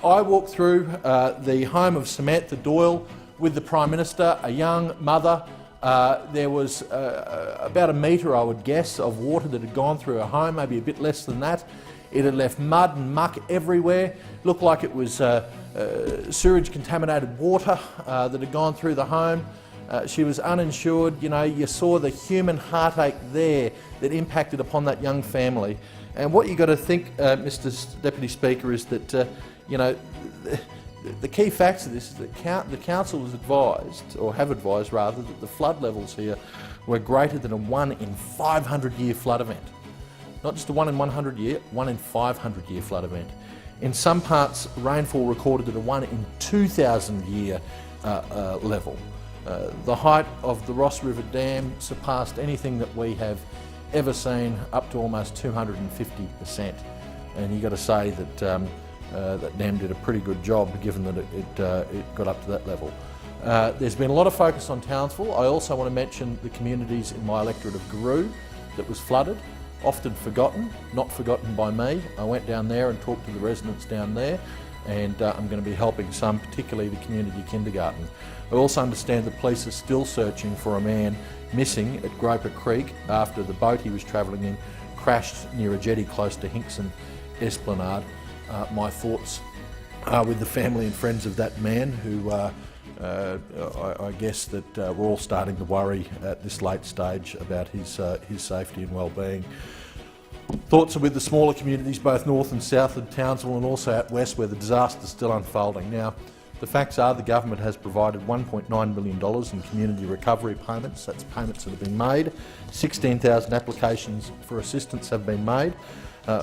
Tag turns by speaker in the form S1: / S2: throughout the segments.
S1: I walked through the home of Samantha Doyle with the Prime Minister, a young mother. There was about a metre, I would guess, of water that had gone through her home, maybe a bit less than that. It had left mud and muck everywhere. Looked like it was sewage contaminated water that had gone through the home. She was uninsured. You know, you saw the human heartache there that impacted upon that young family. And what you've got to think, Mr. Deputy Speaker, is that you know, the key facts of this is that the council was advised, or have advised rather, that the flood levels here were greater than a 1 in 500 year flood event. Not just a 1 in 100 year, 1 in 500 year flood event. In some parts, rainfall recorded at a 1 in 2,000 year level. The height of the Ross River Dam surpassed anything that we have ever seen, up to almost 250%. And you've got to say that that dam did a pretty good job, given that it got up to that level. There's been a lot of focus on Townsville. I also want to mention the communities in my electorate of Garoo that was flooded, often forgotten, not forgotten by me. I went down there and talked to the residents down there, and I'm going to be helping some, particularly the community kindergarten. I also understand the police are still searching for a man missing at Groper Creek after the boat he was travelling in crashed near a jetty close to Hinkson Esplanade. My thoughts are with the family and friends of that man, who I guess that we're all starting to worry at this late stage about his safety and well-being. Thoughts are with the smaller communities, both north and south of Townsville, and also out west, where the disaster is still unfolding. Now, the facts are the government has provided $1.9 million in community recovery payments. That's payments that have been made. 16,000 applications for assistance have been made.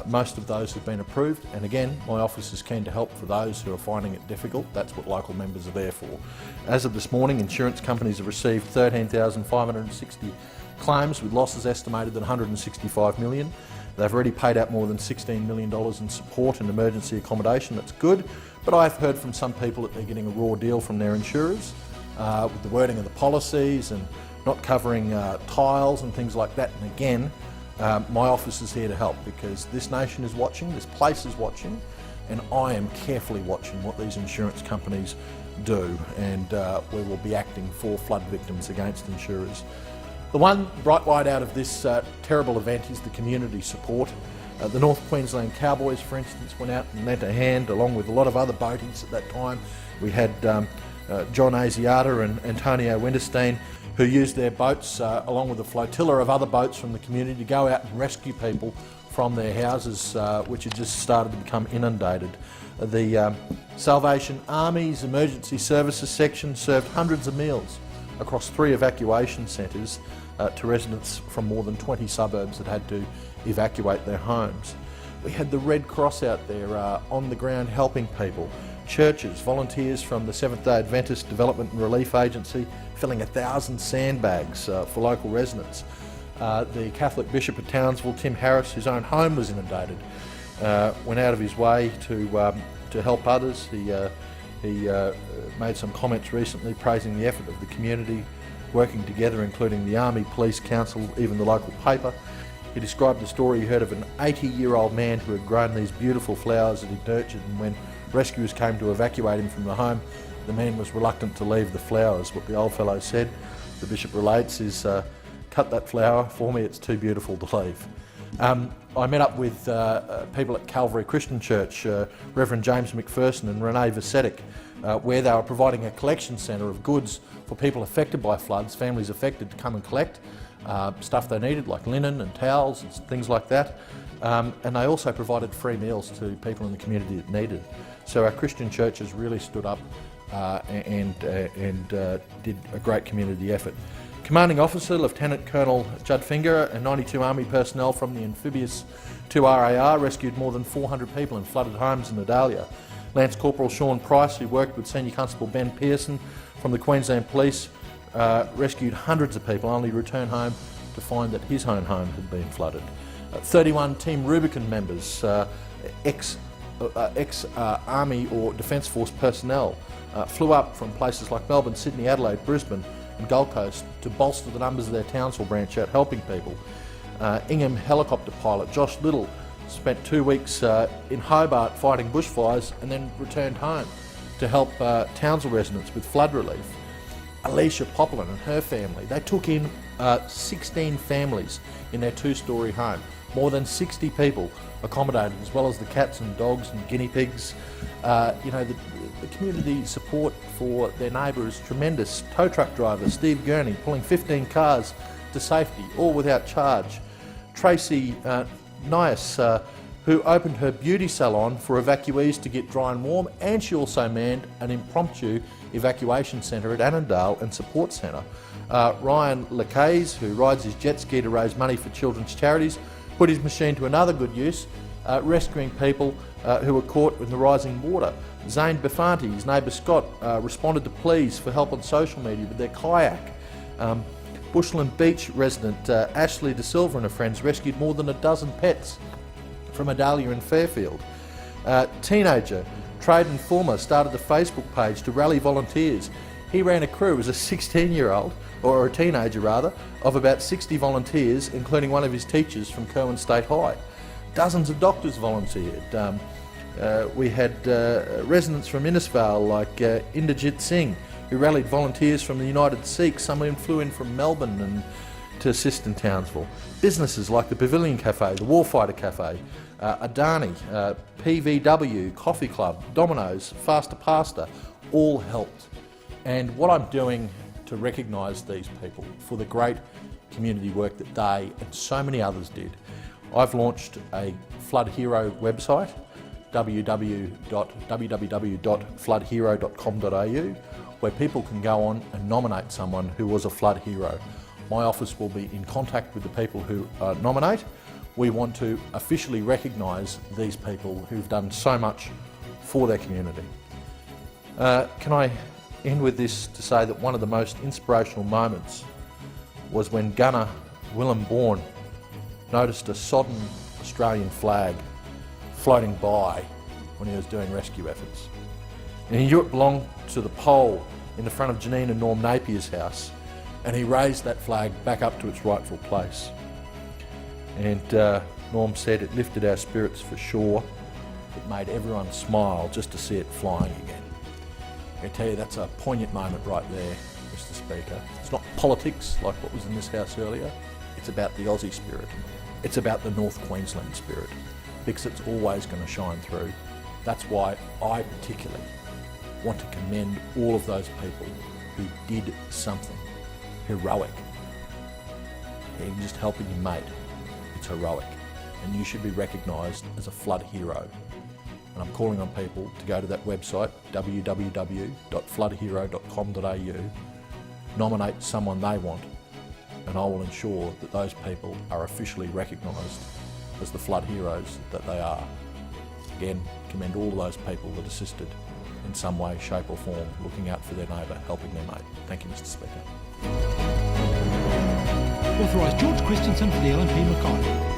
S1: Most of those have been approved, and again, my office is keen to help for those who are finding it difficult. That's what local members are there for. As of this morning, insurance companies have received 13,560 claims, with losses estimated at $165 million. They've already paid out more than $16 million in support and emergency accommodation. That's good, but I've heard from some people that they're getting a raw deal from their insurers with the wording of the policies and not covering tiles and things like that. And again, my office is here to help, because this nation is watching, this place is watching, and I am carefully watching what these insurance companies do, and we will be acting for flood victims against insurers. The one bright light out of this terrible event is the community support. The North Queensland Cowboys, for instance, went out and lent a hand, along with a lot of other boaties at that time. We had John Asiata and Antonio Winterstein, who used their boats, along with a flotilla of other boats from the community, to go out and rescue people from their houses, which had just started to become inundated. The Salvation Army's Emergency Services section served hundreds of meals across 3 evacuation centres to residents from more than 20 suburbs that had to evacuate their homes. We had the Red Cross out there on the ground helping people. Churches, volunteers from the Seventh-day Adventist Development and Relief Agency filling 1,000 sandbags for local residents. The Catholic Bishop of Townsville, Tim Harris, whose own home was inundated, went out of his way to help others. He made some comments recently praising the effort of the community working together, including the Army, Police, Council, even the local paper. He described the story he heard of an 80-year-old man who had grown these beautiful flowers that he nurtured, and when rescuers came to evacuate him from the home, the man was reluctant to leave the flowers. What the old fellow said, the bishop relates, is, "Cut that flower for me, it's too beautiful to leave." I met up with people at Calvary Christian Church, Reverend James McPherson and Renee Vasetic, where they were providing a collection centre of goods for people affected by floods, families affected, to come and collect stuff they needed, like linen and towels and things like that. And they also provided free meals to people in the community that needed. So our Christian churches really stood up and did a great community effort. Commanding Officer Lieutenant Colonel Judd Finger and 92 Army personnel from the amphibious 2 RAR rescued more than 400 people in flooded homes in Adalia. Lance Corporal Sean Price, who worked with Senior Constable Ben Pearson from the Queensland Police, rescued hundreds of people, only to return home to find that his own home had been flooded. 31 Team Rubicon members, ex-Army or Defence Force personnel, flew up from places like Melbourne, Sydney, Adelaide, Brisbane and Gold Coast to bolster the numbers of their Townsville branch out helping people. Ingham helicopter pilot Josh Little spent 2 weeks in Hobart fighting bushfires and then returned home to help Townsville residents with flood relief. Alicia Poplin and her family, they took in 16 families in their 2-storey home. More than 60 people accommodated, as well as the cats and dogs and guinea pigs. The community support for their neighbour is tremendous. Tow truck driver Steve Gurney pulling 15 cars to safety, all without charge. Tracy Nias, who opened her beauty salon for evacuees to get dry and warm, and she also manned an impromptu evacuation centre at Annandale and support centre. Ryan Lacaze, who rides his jet ski to raise money for children's charities, put his machine to another good use, rescuing people who were caught in the rising water. Zane Befanti, his neighbour Scott, responded to pleas for help on social media with their kayak. Bushland Beach resident Ashley De Silva and her friends rescued more than a dozen pets from Adalia in Fairfield. Teenager Traden Fulmer started a Facebook page to rally volunteers. He ran a crew as a 16-year-old, or a teenager rather, of about 60 volunteers, including one of his teachers from Kerwin State High. Dozens of doctors volunteered. We had residents from Innisfail like Inderjit Singh, who rallied volunteers from the United Sikhs. Some of them flew in from Melbourne and to assist in Townsville. Businesses like the Pavilion Cafe, the Warfighter Cafe, Adani, PVW, Coffee Club, Domino's, Faster Pasta, all helped. And what I'm doing to recognise these people for the great community work that they and so many others did, I've launched a Flood Hero website, www.floodhero.com.au, where people can go on and nominate someone who was a flood hero. My office will be in contact with the people who nominate. We want to officially recognise these people who've done so much for their community. Can I end with this to say that one of the most inspirational moments was when gunner Willem Bourne noticed a sodden Australian flag floating by when he was doing rescue efforts. And he knew it belonged to the pole in the front of Janine and Norm Napier's house, and he raised that flag back up to its rightful place. And Norm said it lifted our spirits for sure. It made everyone smile just to see it flying again. I tell you, that's a poignant moment right there, Mr. Speaker. It's not politics like what was in this House earlier. It's about the Aussie spirit. It's about the North Queensland spirit, because it's always going to shine through. That's why I particularly want to commend all of those people who did something heroic. Even just helping your mate, it's heroic. And you should be recognised as a flood hero. And I'm calling on people to go to that website, www.floodhero.com.au, nominate someone they want, and I will ensure that those people are officially recognised as the flood heroes that they are. Again, commend all of those people that assisted in some way, shape or form, looking out for their neighbour, helping their mate. Thank you, Mr. Speaker.
S2: Authorised George Christensen for the LNP Mackay.